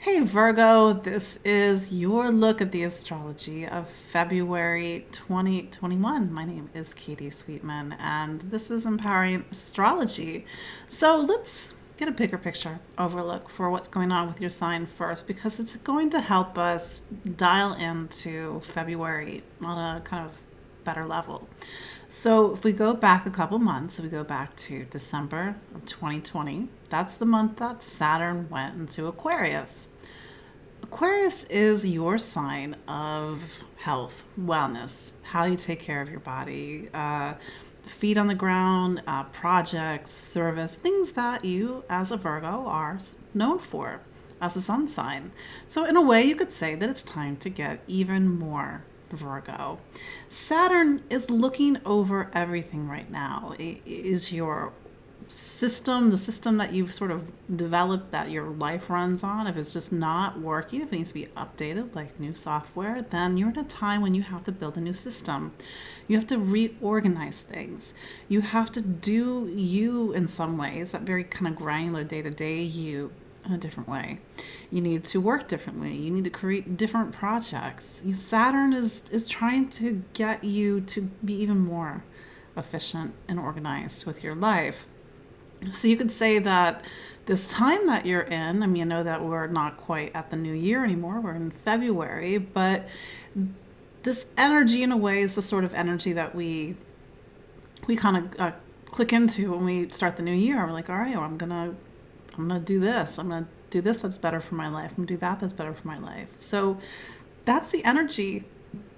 Hey Virgo, this is your look at the astrology of February 2021. My name is Katie Sweetman, and this is Empowering Astrology. So let's get a bigger picture overlook for what's going on with your sign first, because it's going to help us dial into February on a kind of better level. So if we go back a couple months, if we go back to December of 2020, that's the month that Saturn went into Aquarius. Aquarius is your sign of health, wellness, how you take care of your body, feet on the ground, projects, service, things that you, as a Virgo, are known for as a sun sign. So, in a way, you could say that it's time to get even more Virgo. Saturn is looking over everything right now. It is your system, the system that you've sort of developed that your life runs on, if it's just not working, if it needs to be updated like new software, then you're in a time when you have to build a new system. You have to reorganize things. You have to do you in some ways, that very kind of granular day to day you, in a different way. You need to work differently. You need to create different projects. Saturn is trying to get you to be even more efficient and organized with your life. So you could say that this time that you're in, I mean, I know that we're not quite at the new year anymore, we're in February, but this energy in a way is the sort of energy that we kind of click into when we start the new year. We're like, all right, well, I'm gonna do this. I'm gonna do this that's better for my life. I'm gonna do that that's better for my life. So that's the energy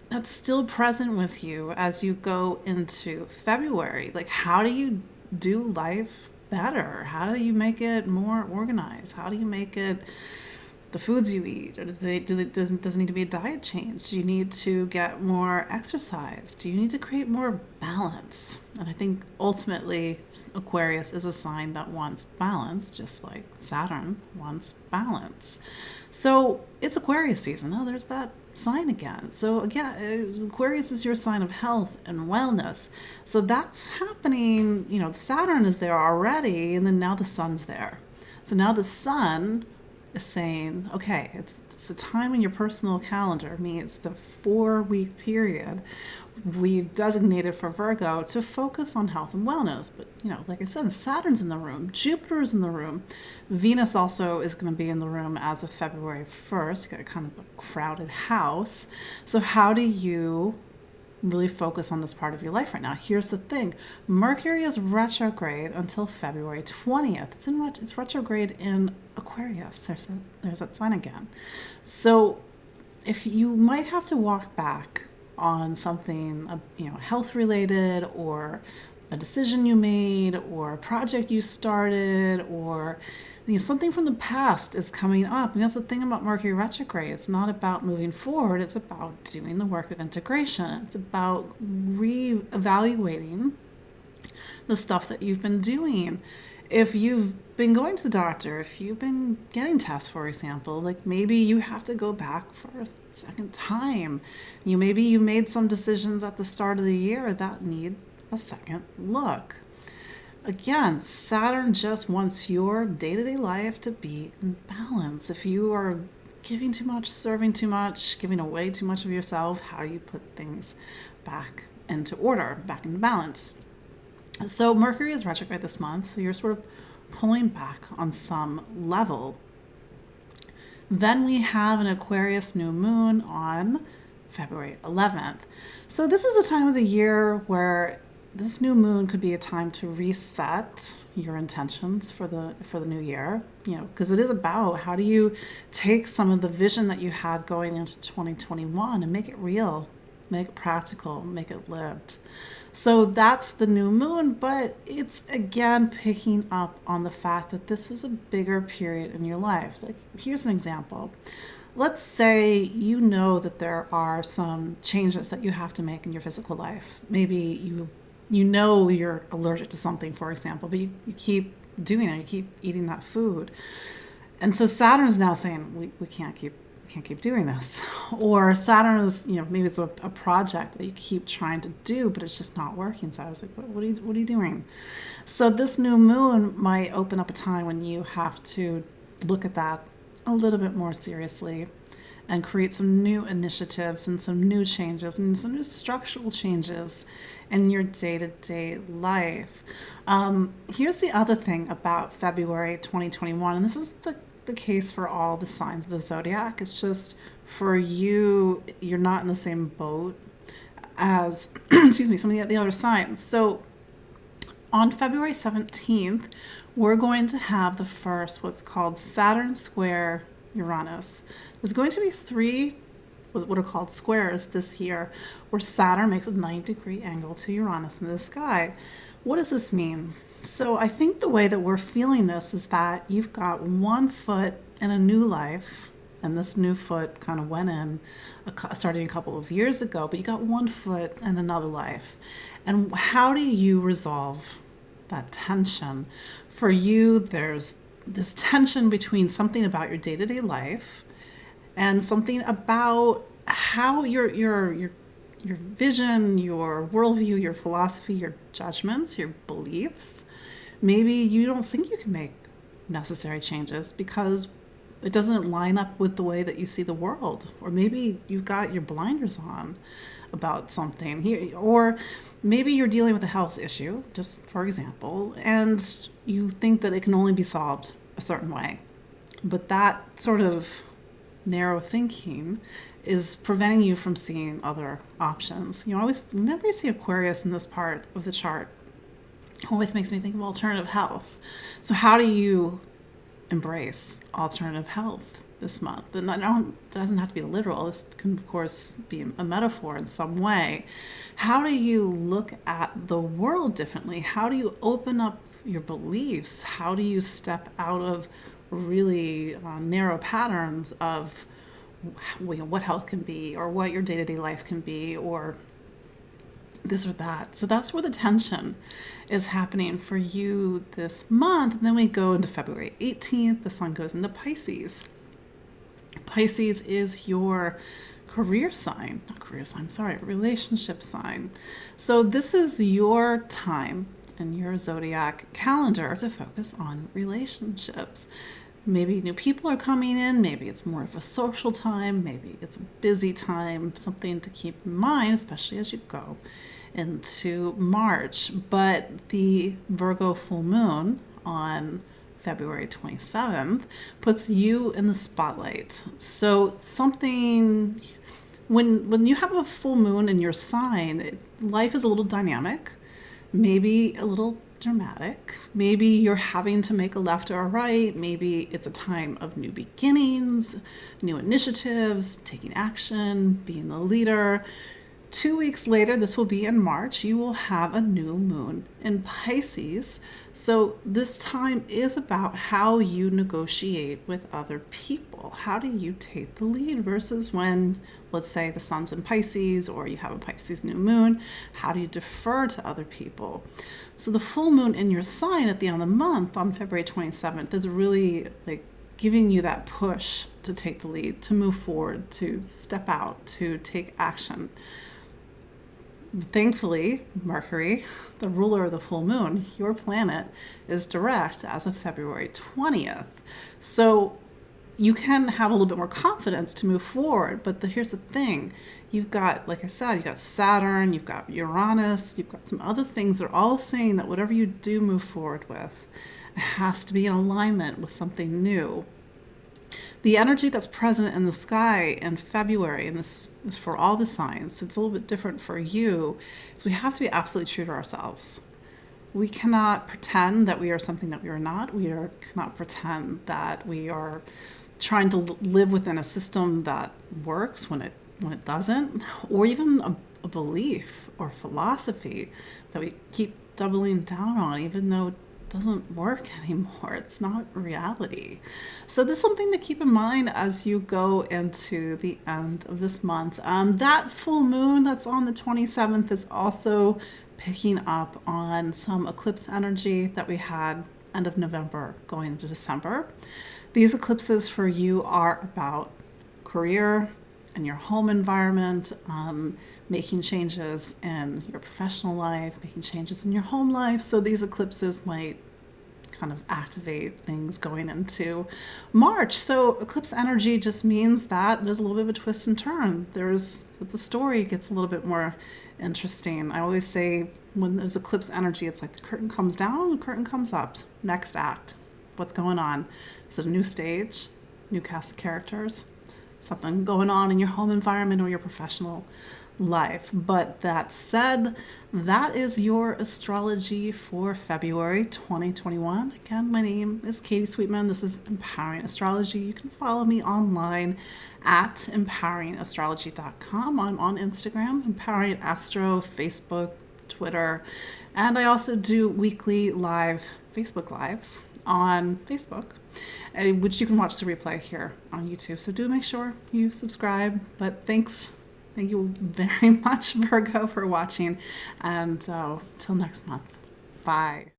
that's still present with you as you go into February. Like, how do you do life better? How do you make it more organized? How do you make it the foods you eat? Or does it need to be a diet change? Do you need to get more exercise? Do you need to create more balance? And I think ultimately Aquarius is a sign that wants balance, just like Saturn wants balance. So it's Aquarius season. Oh, there's that sign again. So again, Aquarius is your sign of health and wellness. So that's happening. Saturn is there already, and then now the sun's there. So now the sun is saying, okay, it's the time in your personal calendar. I mean, it's the 4 week period we've designated for Virgo to focus on health and wellness. But, like I said, Saturn's in the room, Jupiter's in the room, Venus also is going to be in the room as of February 1st. You got kind of a crowded house. So, how do you really focus on this part of your life right now? Here's the thing: Mercury is retrograde until February 20th. It's retrograde in Aquarius. There's that sign again. So, if you might have to walk back on something, health related, or a decision you made, or a project you started, or something from the past is coming up. And that's the thing about Mercury retrograde. It's not about moving forward. It's about doing the work of integration. It's about re-evaluating the stuff that you've been doing. If you've been going to the doctor, if you've been getting tests, for example, like maybe you have to go back for a second time. Maybe you made some decisions at the start of the year that need a second look. Again, Saturn just wants your day-to-day life to be in balance. If you are giving too much, serving too much, giving away too much of yourself, how do you put things back into order, back into balance? So Mercury is retrograde this month, so you're sort of pulling back on some level. Then we have an Aquarius new moon on February 11th. So this is a time of the year where this new moon could be a time to reset your intentions for the new year, because it is about how do you take some of the vision that you had going into 2021 and make it real, make it practical, make it lived. So that's the new moon, but it's again picking up on the fact that this is a bigger period in your life. Like, here's an example. Let's say you know that there are some changes that you have to make in your physical life. Maybe you know you're allergic to something, for example, but you keep doing it, you keep eating that food. And so Saturn is now saying, we can't keep doing this. Or Saturn is, maybe it's a project that you keep trying to do, but it's just not working. So I was like, what are you doing? So this new moon might open up a time when you have to look at that a little bit more seriously and create some new initiatives and some new changes and some new structural changes in your day-to-day life. Here's the other thing about February 2021, and this is the case for all the signs of the zodiac. It's just for you, you're not in the same boat as excuse me, some of the other signs. So on February 17th, we're going to have the first what's called Saturn square Uranus. There's going to be three what are called squares this year, where Saturn makes a 90-degree angle to Uranus in the sky. What does this mean? So I think the way that we're feeling this is that you've got one foot in a new life, and this new foot kind of went in starting a couple of years ago, but you got one foot in another life. And how do you resolve that tension? For you, there's this tension between something about your day-to-day life and something about how your vision, your worldview, your philosophy, your judgments, your beliefs. Maybe you don't think you can make necessary changes because it doesn't line up with the way that you see the world. Or maybe you've got your blinders on about something here, or maybe you're dealing with a health issue, just for example, and you think that it can only be solved a certain way. But that sort of narrow thinking is preventing you from seeing other options. Whenever you see Aquarius in this part of the chart, it always makes me think of alternative health. So how do you embrace alternative health this month? And it doesn't have to be literal. This can, of course, be a metaphor in some way. How do you look at the world differently? How do you open up your beliefs? How do you step out of really narrow patterns of what health can be, or what your day-to-day life can be, or this or that? So that's where the tension is happening for you this month. And then we go into February 18th, the sun goes into Pisces. Pisces is your relationship sign. So this is your time in your zodiac calendar to focus on relationships. Maybe new people are coming in, maybe it's more of a social time, maybe it's a busy time, something to keep in mind, especially as you go into March. But the Virgo full moon on February 27th puts you in the spotlight. So something, when you have a full moon in your sign, life is a little dynamic, maybe a little dramatic. Maybe you're having to make a left or a right. Maybe it's a time of new beginnings, new initiatives, taking action, being the leader. 2 weeks later, this will be in March, you will have a new moon in Pisces. So this time is about how you negotiate with other people. How do you take the lead versus when, let's say, the sun's in Pisces or you have a Pisces new moon, how do you defer to other people? So the full moon in your sign at the end of the month on February 27th is really like giving you that push to take the lead, to move forward, to step out, to take action. Thankfully, Mercury, the ruler of the full moon, your planet, is direct as of February 20th. So you can have a little bit more confidence to move forward. But here's the thing. You've got, like I said, you've got Saturn, you've got Uranus, you've got some other things that are all saying that whatever you do move forward with, it has to be in alignment with something new. The energy that's present in the sky in February, and this is for all the signs, it's a little bit different for you, is we have to be absolutely true to ourselves. We cannot pretend that we are something that we are not. We cannot pretend that we are trying to live within a system that works when it doesn't, or even a belief or philosophy that we keep doubling down on, even though it doesn't work anymore. It's not reality. So there's something to keep in mind as you go into the end of this month. That full moon that's on the 27th is also picking up on some eclipse energy that we had end of November going into December. These eclipses for you are about career and your home environment, making changes in your professional life, making changes in your home life. So these eclipses might kind of activate things going into March. So eclipse energy just means that there's a little bit of a twist and turn. The story gets a little bit more interesting. I always say when there's eclipse energy, it's like the curtain comes down, the curtain comes up. Next act. What's going on? Is it a new stage? New cast of characters? Something going on in your home environment or your professional life. But that said, that is your astrology for February 2021. Again, my name is Katie Sweetman. This is Empowering Astrology. You can follow me online at empoweringastrology.com. I'm on Instagram, Empowering Astro, Facebook, Twitter, and I also do weekly live Facebook Lives on Facebook, which you can watch the replay here on YouTube. So do make sure you subscribe. But thank you very much, Virgo, for watching. And till next month. Bye.